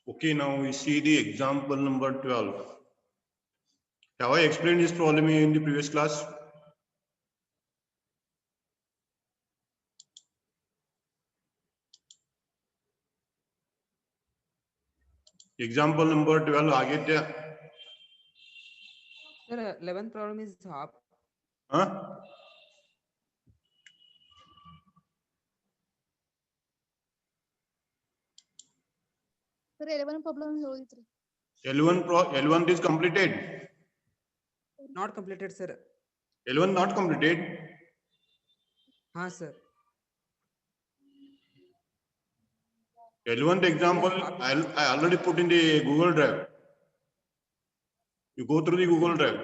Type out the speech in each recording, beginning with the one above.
Okay, now we see the example number 12. Have I explained this problem in the previous class? Example number 12 आगे क्या? Sir, 11th problem is half. हाँ? Sir, 11 problem होगी 11 is completed. Not completed, sir. 11 not completed. हाँ, sir. 11th example I already put in the Google Drive. You go through the Google Drive.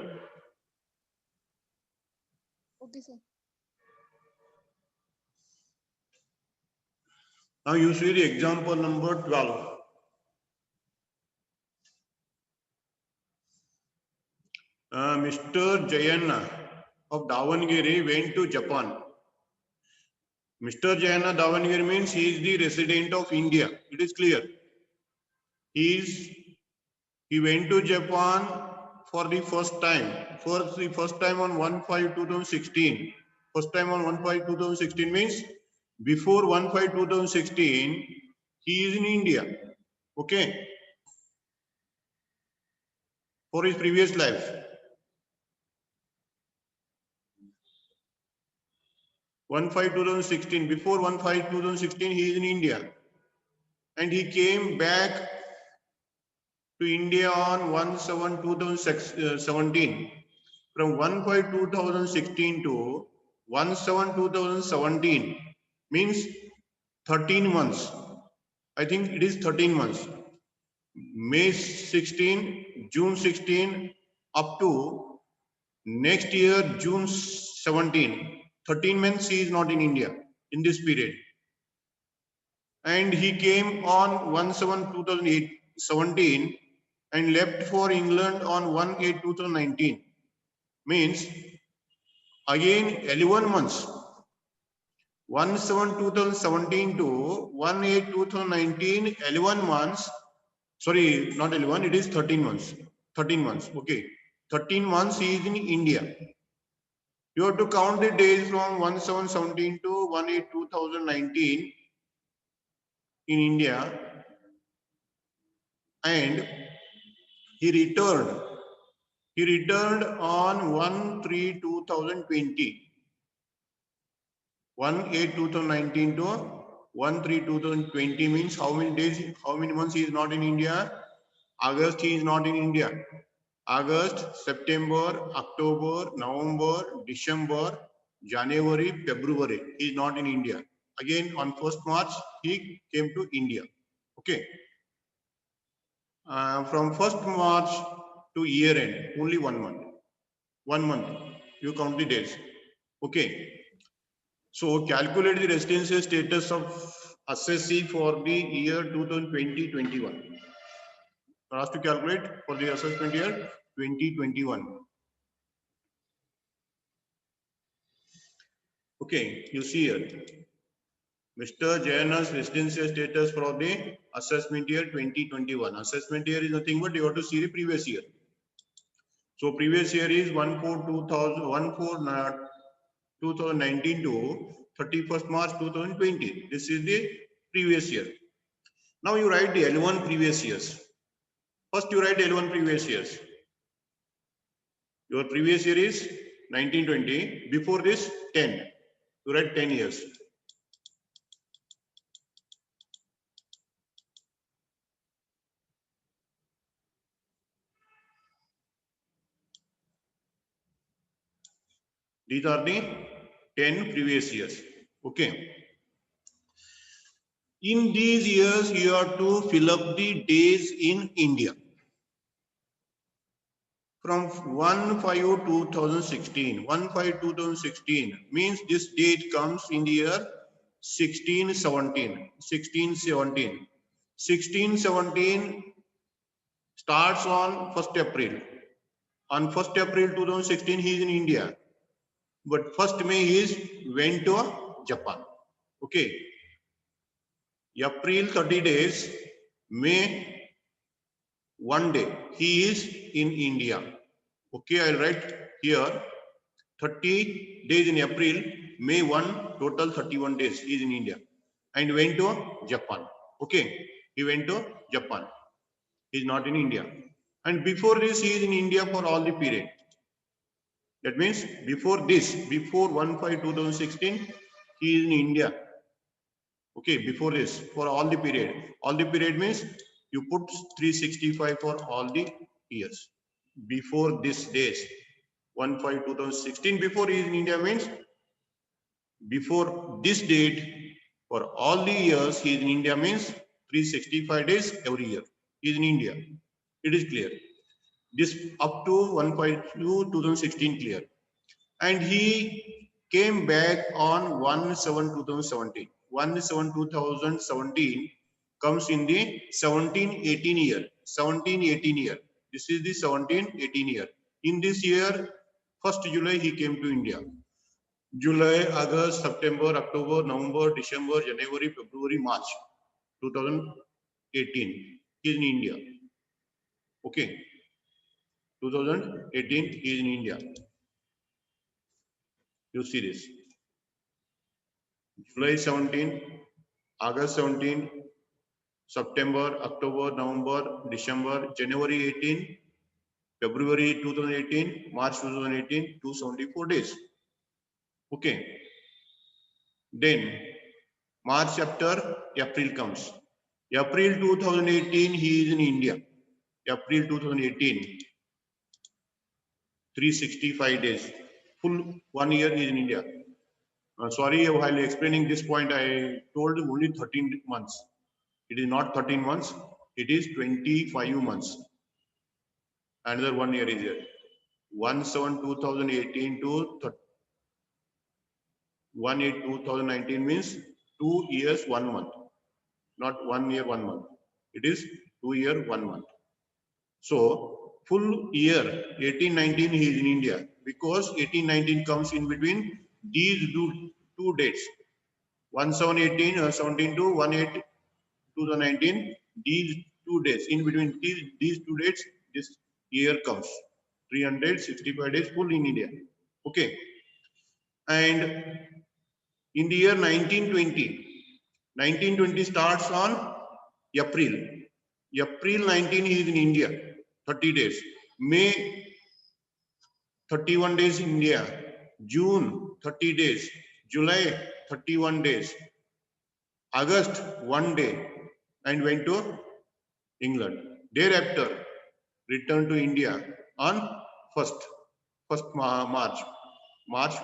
Okay, sir. Now you see the example number 12. Mr. Jayanna of Davangere went to Japan. Mr. Jayanna Davangere means he is the resident of India. It is clear. He went to Japan for the first time. First time on 1/5/2016. First time on 1/5/2016 means before 1/5/2016 he is in India. Okay. For his previous life. 1/5/2016. Before 1/5/2016 he is in India. And he came back to India on 1/7/2017. From 1/5/2016 to 1/7/2017 means 13 months. I think it is 13 months. May 16, June 16 up to next year June 17. 13 months he is not in India in this period. And he came on 1/7/2017 and left for England on 1/8/2019. Means again 11 months. 1/7/2017 to 1/8/2019, 11 months. Sorry, not 11, it is 13 months. 13 months, okay. 13 months he is in India. You have to count the days from 1/7/17 to 1/8/2019 in India. And he returned on 1/3/2020. 1/8/2019 to 1/3/2020 means how many days, how many months he is not in India? August he is not in India. August, September, October, November, December, January, February he is not in India. Again on 1st March he came to India. Okay. From 1st March to year end, only 1 month. 1 month. You count the days. Okay. So calculate the residency status of assessee for the year 2020-21. Asked to calculate for the assessment year 2021. Okay, you see here. Mr. Jayanna's residency status for the assessment year 2021. Assessment year is nothing but you have to see the previous year. So previous year is 1/4/2019 to 31st March 2020. This is the previous year. Now you write the L1 previous years. First you write L1 previous years. Your previous year is 1920. Before this 10. You write 10 years. These are the 10 previous years. Okay. In these years, you have to fill up the days in India. From 1/5/2016, 1/5/2016 means this date comes in the year 1617. 1617. 1617 starts on 1st April. On 1st April 2016, he is in India. But 1st May he went to Japan. Okay. April 30 days, May 1 day he is in India. Okay, I'll write here 30 days in April, May 1, total 31 days he is in India and went to Japan. Okay, he went to Japan. He is not in India. And before this, he is in India for all the period. That means before this, before 1/5/2016, he is in India. Okay, before this, for all the period. All the period means you put 365 for all the years. Before this days, 1/5/2016, before he is in India means before this date, for all the years he is in India means 365 days every year. He is in India. It is clear. This up to 1/5/2016 clear. And he came back on 1/7/2017. 1/7/2017 comes in the 17-18 year. 17-18 year. This is the 17-18 year. In this year, 1st July, he came to India. July, August, September, October, November, December, January, February, March 2018. He is in India. Okay. 2018, he is in India. You see this. July 17, August 17, September, October, November, December, January 18, February 2018, March 2018, 274 days. Okay. Then March after April comes. April 2018, he is in India. April 2018, 365 days. Full 1 year he is in India. Sorry, while explaining this point, I told only 13 months. It is not 13 months. It is 25 months. Another 1 year is here. 1/7/2018 to 1/8/2019 means 2 years, 1 month. Not 1 year, 1 month. It is 2 year, 1 month. So full year 18-19 he is in India because 18-19 comes in between these two dates. 1/7/18 17 to 1/8/2019. These 2 days in between these 2 dates, this year comes 365 days full in India. Okay, and in the year 1920 starts on April. April 19 he is in India, 30 days. May 31 days in India. June 30 days. July 31 days. August 1 day and went to England. Thereafter returned to India on 1st March. March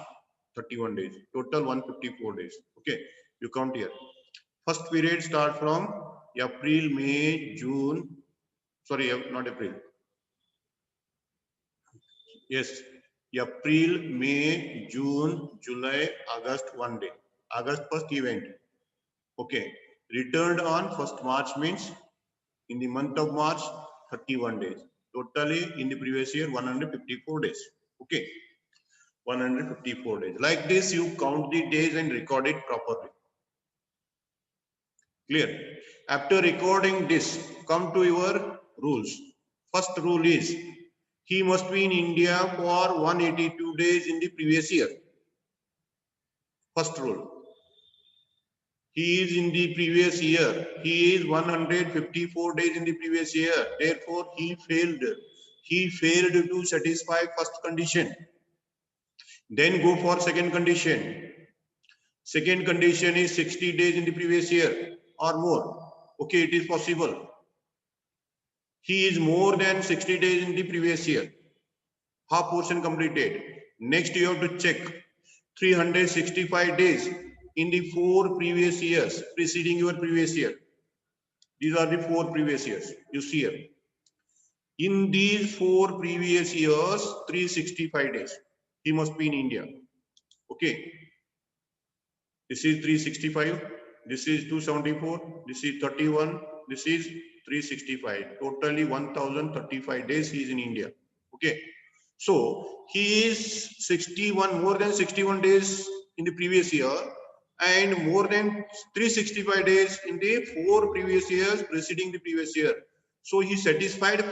31 days. Total 154 days. Okay, you count here. First period start from April, May, June. Sorry, not April. Yes, April, May, June, July, August 1 day. August 1st event. Okay, returned on 1st March means in the month of March 31 days. Totally in the previous year 154 days. Okay, 154 days. Like this you count the days and record it properly. Clear? After recording this, come to your rules. First rule is he must be in India for 182 days in the previous year. First rule. He is in the previous year. He is 154 days in the previous year. Therefore, he failed. He failed to satisfy first condition. Then go for second condition. Second condition is 60 days in the previous year or more. Okay, it is possible. He is more than 60 days in the previous year. Half portion completed. Next, you have to check 365 days in the 4 previous years preceding your previous year. These are the 4 previous years. You see here. In these 4 previous years, 365 days. He must be in India. Okay. This is 365. This is 274. This is 31. This is 365. Totally 1035 days he is in India. Okay. So he is 61, more than 61 days in the previous year and more than 365 days in the 4 previous years preceding the previous year. So he satisfied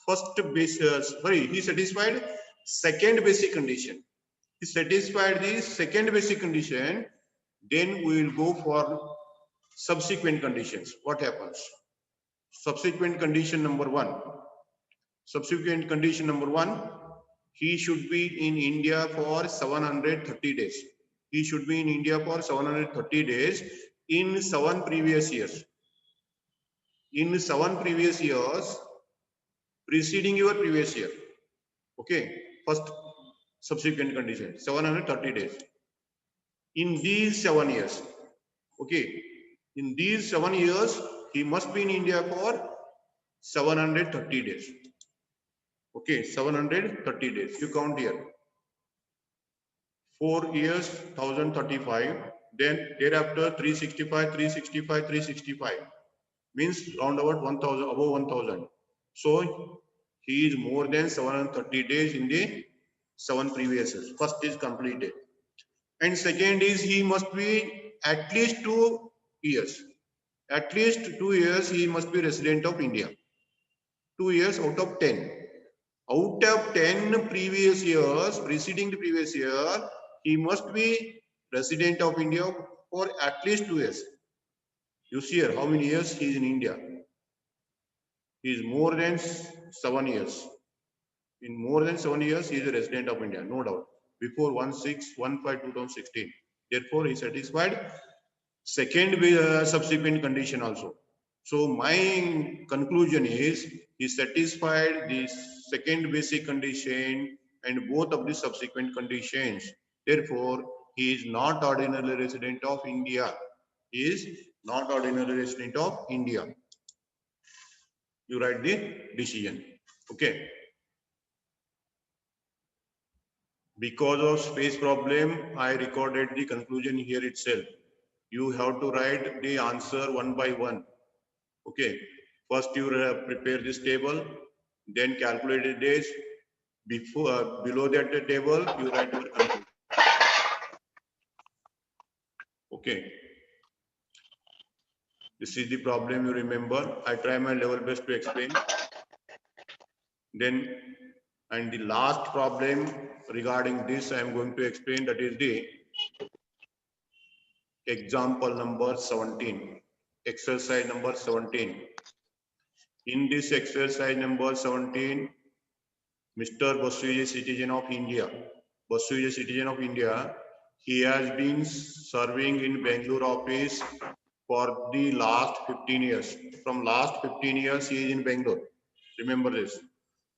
he satisfied second basic condition. He satisfied the second basic condition. Then we will go for subsequent conditions. What happens? Subsequent condition number one. Subsequent condition number one, he should be in India for 730 days. He should be in India for 730 days in 7 previous years. In 7 previous years, preceding your previous year. Okay, first subsequent condition, 730 days. In these 7 years, okay, in these 7 years, he must be in India for 730 days. Okay, 730 days. You count here. 4 years, 1035. Then thereafter 365, 365, 365. Means round about 1000, above 1000. So he is more than 730 days in the 7 previous years. First is completed. And second is he must be at least 2 years. At least 2 years he must be resident of India. 2 years out of 10. Out of 10 previous years, preceding the previous year, he must be resident of India for at least 2 years. You see here how many years he is in India. He is more than 7 years. In more than 7 years, he is a resident of India, no doubt. Before 1615-2016. Therefore, he satisfied second subsequent condition also. So my conclusion is he satisfied the second basic condition and both of the subsequent conditions. Therefore, he is not ordinary resident of India. He is not ordinary resident of India. You write the decision. Okay. Because of space problem, I recorded the conclusion here itself. You have to write the answer one by one. Okay. First, you prepare this table, then calculate the days. Before, below that the table, you write your conclusion. Okay. This is the problem you remember. I try my level best to explain. Then, and the last problem regarding this, I am going to explain, that is the example number 17, exercise number 17. In this exercise number 17, Mr. Basu is a citizen of India. Basu is a citizen of India. He has been serving in Bangalore office for the last 15 years. From last 15 years, he is in Bangalore. Remember this.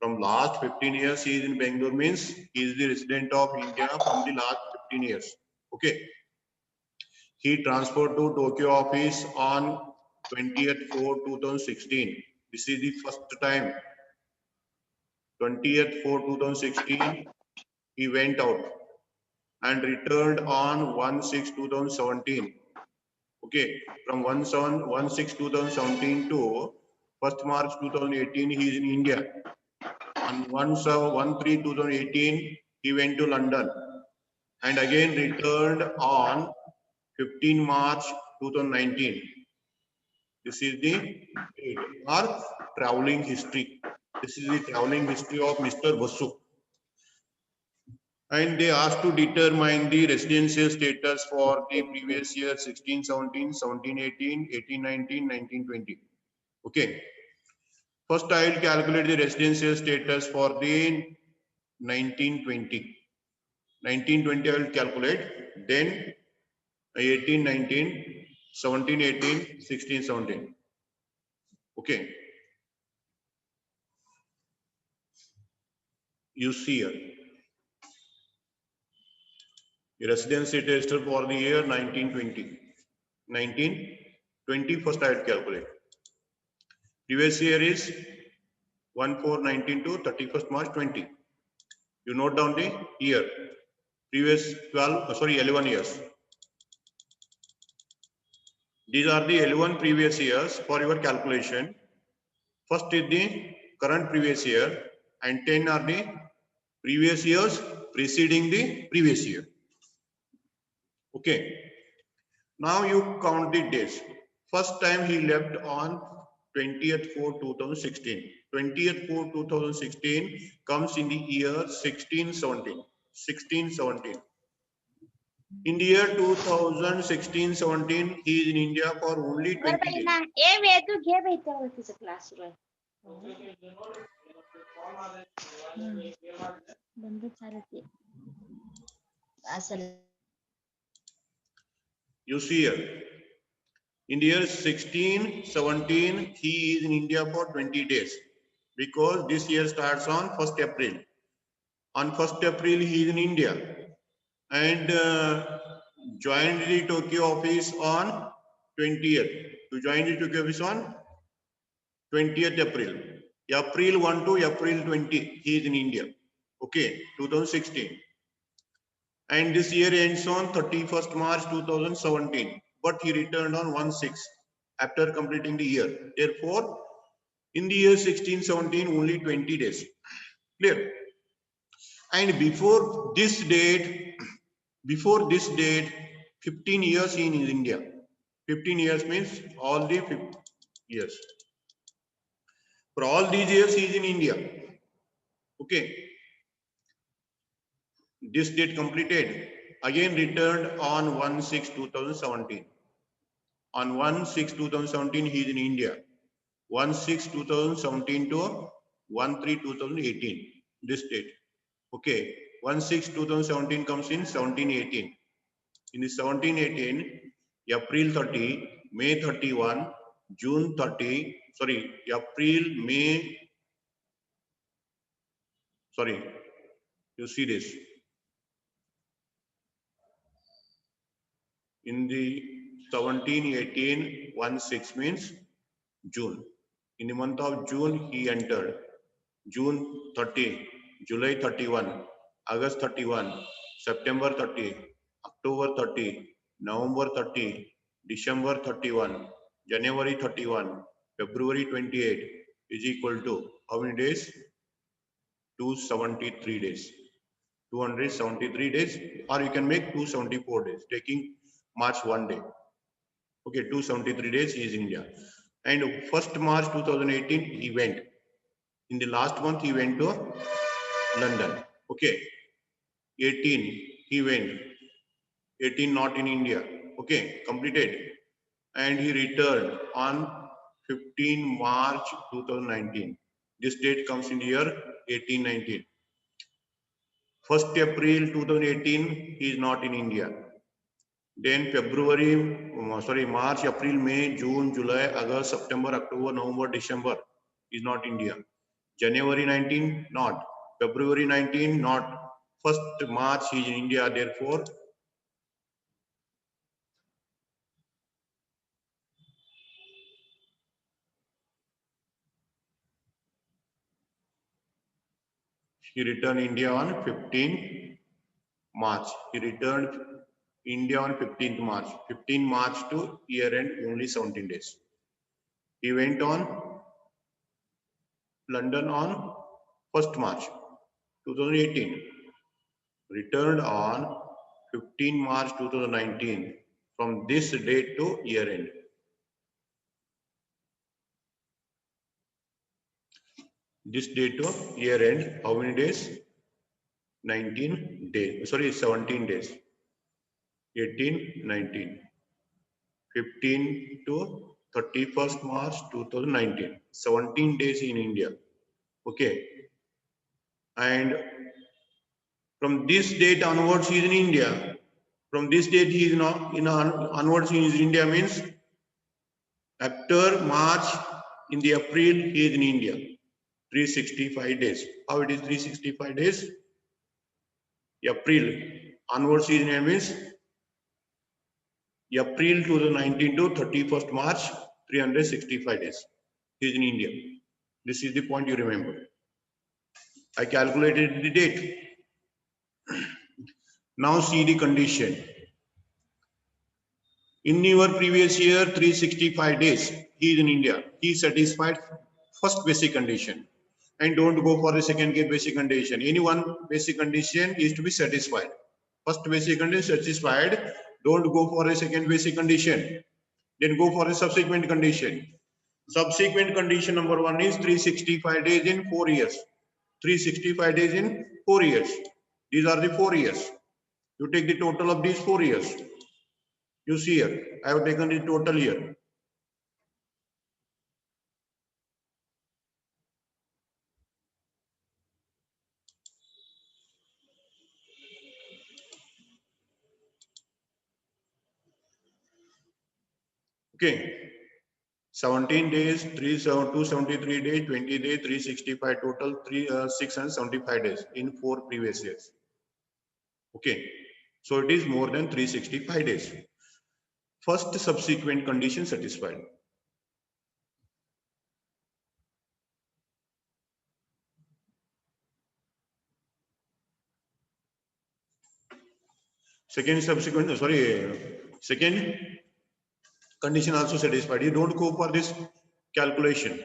From last 15 years, he is in Bangalore means he is the resident of India from the last 15 years. Okay. He transferred to Tokyo office on 20th 4 2016. This is the first time. 20th 4 2016, he went out and returned on 1/6/2017. Okay, from 1/6/2017 to 1st March 2018, he is in India. On 1/3/2018, he went to London and again returned on 15 March 2019. This is the our traveling history. This is the traveling history of Mr. Basu. And they asked to determine the residential status for the previous year 16-17, 17-18, 18-19, 19-20. Okay. First, I will calculate the residential status for the 19-20. 19-20 I will calculate. Then 18-19, 17-18, 16-17. Okay. You see here. The residential status for the year 19-20. 19-20 first I will calculate. Previous year is 1/4/19 to 31st March 20. You note down the year. Previous 11 years. These are the 11 previous years for your calculation. First is the current previous year and 10 are the previous years preceding the previous year. Okay. Now you count the days. First time he left on 20th 4 2016. 20th 4 2016 comes in the year 1617. 1617. In the year 2016-17, he is in India for only 20 days. ए वेदू घे भेटवरतीच class सुरू आहे बंद झालं ते असं You see here, in the year 1617, he is in India for 20 days because this year starts on 1st April. On 1st April, he is in India and joined the Tokyo office on 20th. To join the Tokyo office on 20th April. April 1 to April 20, he is in India. Okay, 2016. And this year ends on 31st March 2017. But he returned on 1/6 after completing the year. Therefore, in the year 1617, only 20 days. Clear? And before this date, 15 years in India. 15 years means all the 15 years. For all these years, he is in India. Okay. This date completed. Again returned on 1/6/2017. On 1/6/2017, he is in India. 1/6/2017 to 1/3/2018. This date. Okay. 1/6/2017 comes in 1718. In the 1718, April 30, May 31, June 30, sorry, April, May, sorry, you see this. In the 1718, 1/6 means June. In the month of June, he entered. June 30, July 31, August 31, September 30, October 30, November 30, December 31, January 31, February 28 is equal to how many days? 273 days. 273 days, or you can make 274 days, taking March 1 day. Okay, 273 days he is in India. And 1st March 2018, he went. In the last month, he went to London. Okay, 18, he went. 18 not in India. Okay, completed. And he returned on 15 March 2019. This date comes in the year 1819. 1st April 2018, he is not in India. Then March, April, May, June, July, August, September, October, November, December is not India. January 19, not. February 19, not. 1st March, he is in India. Therefore, he returned India on 15th March. He returned India on 15th March. 15 March to year end, only 17 days. He went on London on 1st March 2018. Returned on 15 March 2019. From this date to year end. This date to year end, how many days? 19 days. Sorry, 17 days. 18, 19. 15 to 31st March 2019. 17 days in India. Okay. And from this date onwards, he is in India. From this date, he is not in onwards, he is in India means after March, in the April, he is in India. 365 days. How it is 365 days? April onwards, he is in India means April 2019 to 31st March, 365 days. He is in India. This is the point you remember. I calculated the date. Now see the condition. In your previous year, 365 days, he is in India. He satisfied first basic condition. And don't go for the second basic condition. Any one basic condition is to be satisfied. First basic condition satisfied. Don't go for a second basic condition. Then go for a subsequent condition. Subsequent condition number 1 is 365 days in 4 years. 365 days in 4 years. These are the 4 years. You take the total of these 4 years. You see here, I have taken the total here. Okay. 17 days, 273 days, 20 days, 365 total, 675 days in 4 previous years. Okay. So it is more than 365 days. First subsequent condition satisfied. Second condition also satisfied. You don't go for this calculation.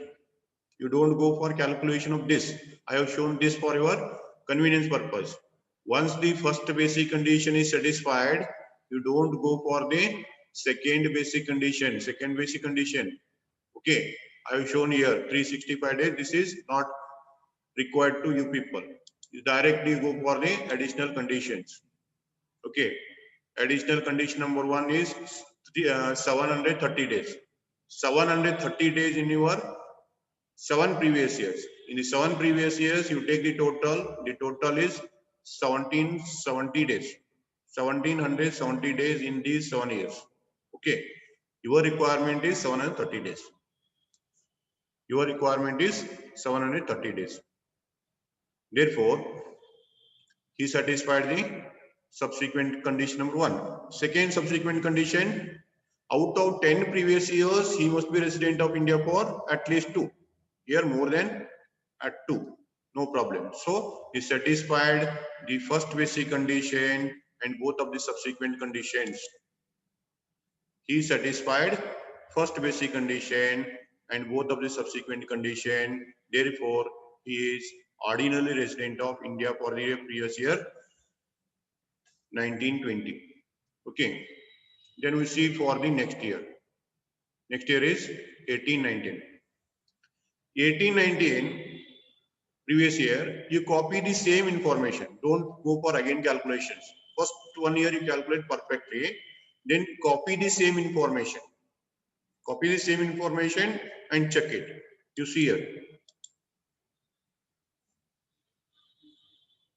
You don't go for calculation of this. I have shown this for your convenience purpose. Once the first basic condition is satisfied, you don't go for the second basic condition. Second basic condition. Okay. I have shown here 365 days. This is not required to you people. You directly go for the additional conditions. Okay. Additional condition number 1 is 730 days. 730 days in your 7 previous years. In the 7 previous years, you take the total. The total is 1770 days. 1770 days in these 7 years. Okay. Your requirement is 730 days. Your requirement is 730 days. Therefore, he satisfied the subsequent condition number 1. Second subsequent condition, out of 10 previous years, he must be resident of India for at least 2. Here more than at 2. No problem. So he satisfied the first basic condition and both of the subsequent conditions. He satisfied first basic condition and both of the subsequent condition. Therefore, he is ordinarily resident of India for the previous year 1920. Okay. Then we see for the next year. Next year is 1819. 1819, previous year, you copy the same information. Don't go for again calculations. First 1 year you calculate perfectly. Then copy the same information. Copy the same information and check it. You see here.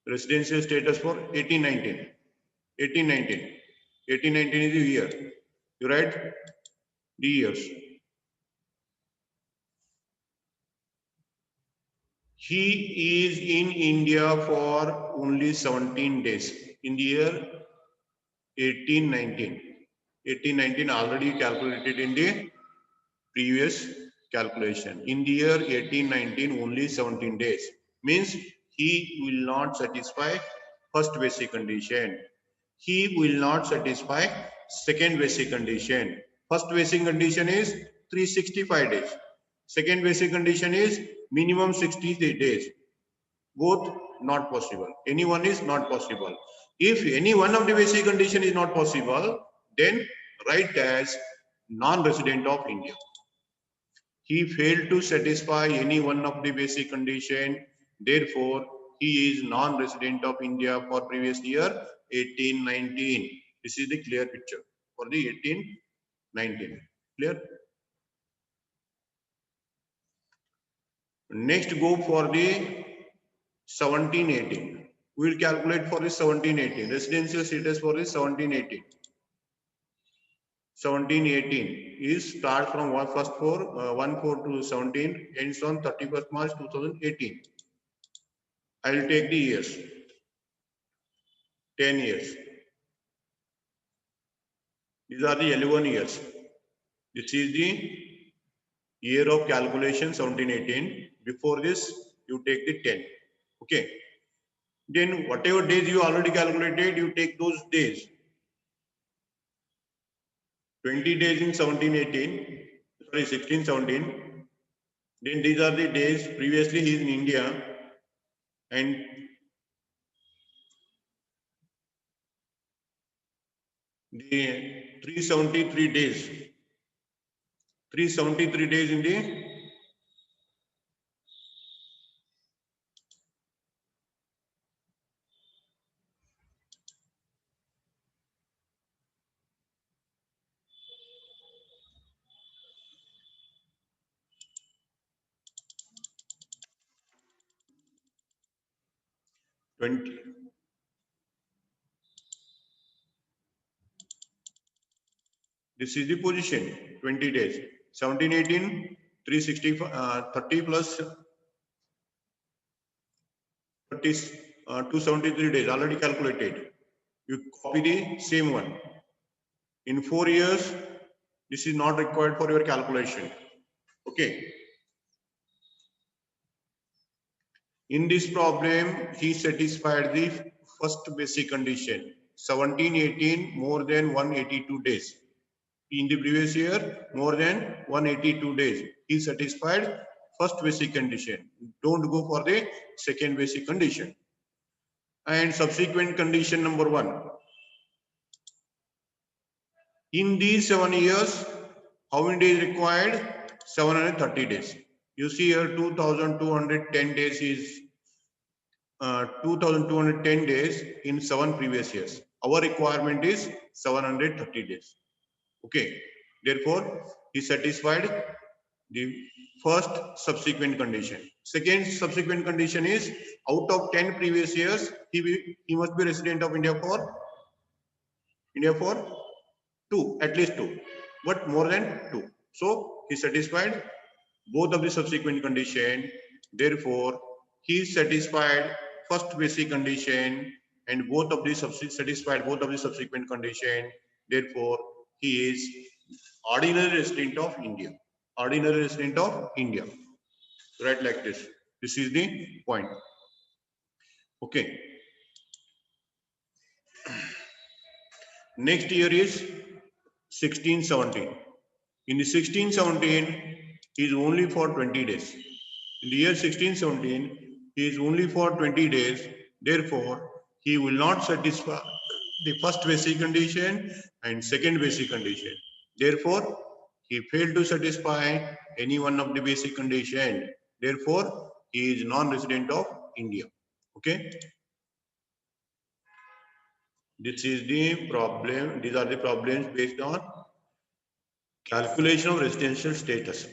Residential status for 1819. 1819. 1819 is the year. You write the years. He is in India for only 17 days. In the year 1819. 1819 already calculated in the previous calculation. In the year 1819, only 17 days. Means he will not satisfy first basic condition. He will not satisfy second basic condition. First basic condition is 365 days. Second basic condition is minimum 60 days. Both not possible. Any one is not possible. If any one of the basic condition is not possible, then write as non-resident of India. He failed to satisfy any one of the basic condition. Therefore, he is non-resident of India for previous year 1819. This is the clear picture for the 1819. Clear? Next, go for the 1718. We will calculate for the 1718. Residential status for the 1718. 1718 is start from 1/4 to 17, ends on 31st March 2018. I will take the years. 10 years. These are the 11 years. This is the year of calculation 1718. Before this, you take the 10. Okay. Then whatever days you already calculated, you take those days. 20 days in 1718, sorry, 1617. Then these are the days previously he is in India, and the 373 days. 373 days in the '20. This is the position, 20 days. 17, 18, 365, 30 plus 30, 273 days already calculated. You copy the same one. In 4 years, this is not required for your calculation. Okay. In this problem, he satisfied the first basic condition. 17, 18, more than 182 days. In the previous year, more than 182 days. He satisfied first basic condition. Don't go for the second basic condition. And subsequent condition number 1. In these 7 years, how many days required? 730 days. You see here 2210 days is 2210 days in 7 previous years. Our requirement is 730 days. Okay. Therefore, he satisfied the first subsequent condition. Second subsequent condition is out of 10 previous years, he must be resident of India for 2, at least 2, but more than 2. So he satisfied both of the subsequent condition. Therefore, he satisfied first basic condition and both of the satisfied both of the subsequent condition. Therefore, he is ordinary resident of India. Ordinary resident of India. Right, like this. This is the point. Okay. Next year is 1617. In the 1617, he is only for 20 days. In the year 1617, he is only for 20 days. Therefore, he will not satisfy the first basic condition and second basic condition. Therefore, he failed to satisfy any one of the basic condition. Therefore, he is non-resident of India. Okay. This is the problem. These are the problems based on calculation of residential status.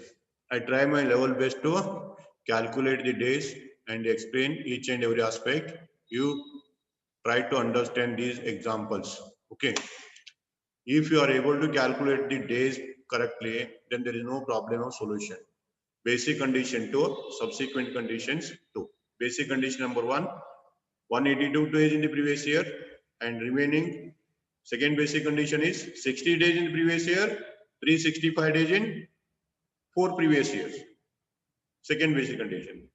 I try my level best to calculate the days and explain each and every aspect. You try to understand these examples. Okay. If you are able to calculate the days correctly, then there is no problem of solution. Basic condition 2, subsequent conditions 2. Basic condition number 1, 182 days in the previous year, and remaining second basic condition is 60 days in the previous year, 365 days in 4 previous years. Second basic condition.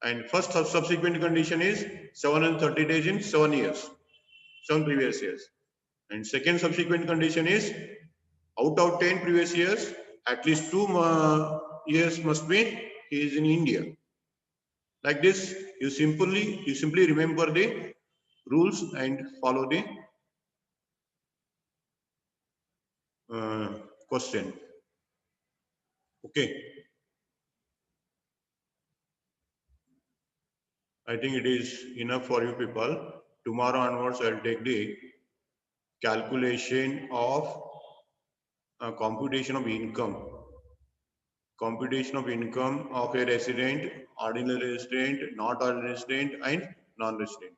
And first subsequent condition is 730 days in 7 years, 7 previous years. And second subsequent condition is out of 10 previous years, at least 2 years must be he is in India. Like this, you simply remember the rules and follow the question. Okay. I think it is enough for you people. Tomorrow onwards, I'll take the calculation of computation of income. Computation of income of a resident, ordinary resident, not ordinary resident, and non-resident.